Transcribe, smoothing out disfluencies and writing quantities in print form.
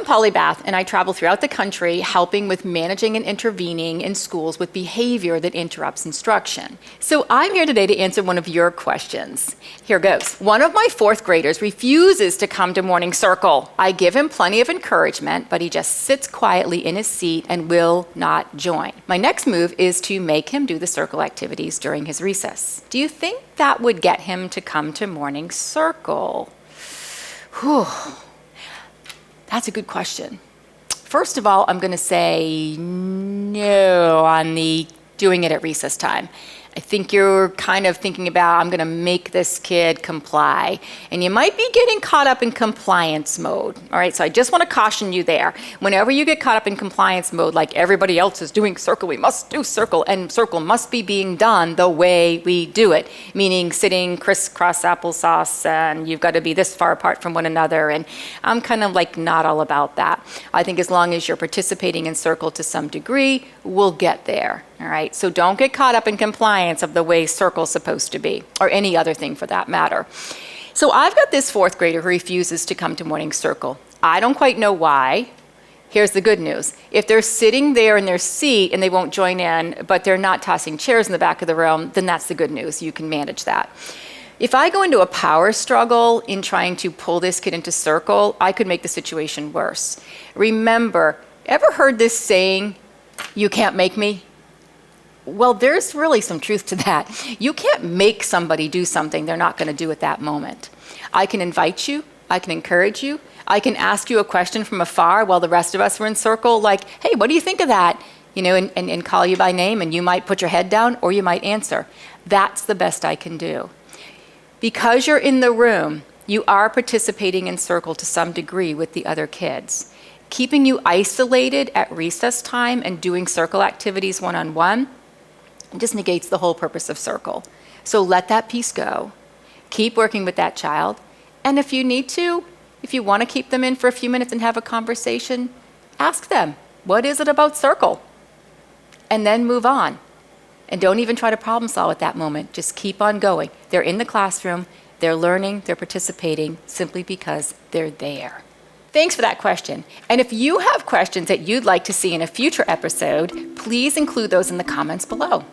a polymath, and I travel throughout the country helping with managing and intervening in schools with behavior that interrupts instruction. So I'm here today to answer one of your questions. Here goes. One of my fourth graders refuses to come to morning circle. I give him plenty of encouragement, but he just sits quietly in his seat and will not join. My next move is to make him do the circle activities during his recess. Do you think that would get him to come to morning circle? Whew. That's a good question. First of all, I'm going to say no on the doing it at recess time. I think you're kind of thinking about, I'm going to make this kid comply. And you might be getting caught up in compliance mode. All right, so I just want to caution you there. Whenever you get caught up in compliance mode, like everybody else is doing circle, we must do circle, and circle must be being done the way we do it, meaning sitting crisscross applesauce, and you've got to be this far apart from one another. And I'm kind of like not all about that. I think as long as you're participating in circle to some degree, we'll get there. All right, so don't get caught up in compliance of the way circle's supposed to be, or any other thing for that matter. So I've got this fourth grader who refuses to come to morning circle. I don't quite know why. Here's the good news. If they're sitting there in their seat and they won't join in, but they're not tossing chairs in the back of the room, then that's the good news. You can manage that. If I go into a power struggle in trying to pull this kid into circle, I could make the situation worse. Remember, ever heard this saying, "You can't make me"? Well, there's really some truth to that. You can't make somebody do something they're not going to do at that moment. I can invite you, I can encourage you, I can ask you a question from afar while the rest of us were in circle, like, "Hey, what do you think of that?" You know, and call you by name, and you might put your head down or you might answer. That's the best I can do. Because you're in the room, you are participating in circle to some degree with the other kids. Keeping you isolated at recess time and doing circle activities one-on-one just negates the whole purpose of circle. So let that piece go. Keep working with that child. And if you need to, if you want to keep them in for a few minutes and have a conversation, ask them, what is it about circle? And then move on. And don't even try to problem solve at that moment. Just keep on going. They're in the classroom, they're learning, they're participating simply because they're there. Thanks for that question. And if you have questions that you'd like to see in a future episode, please include those in the comments below.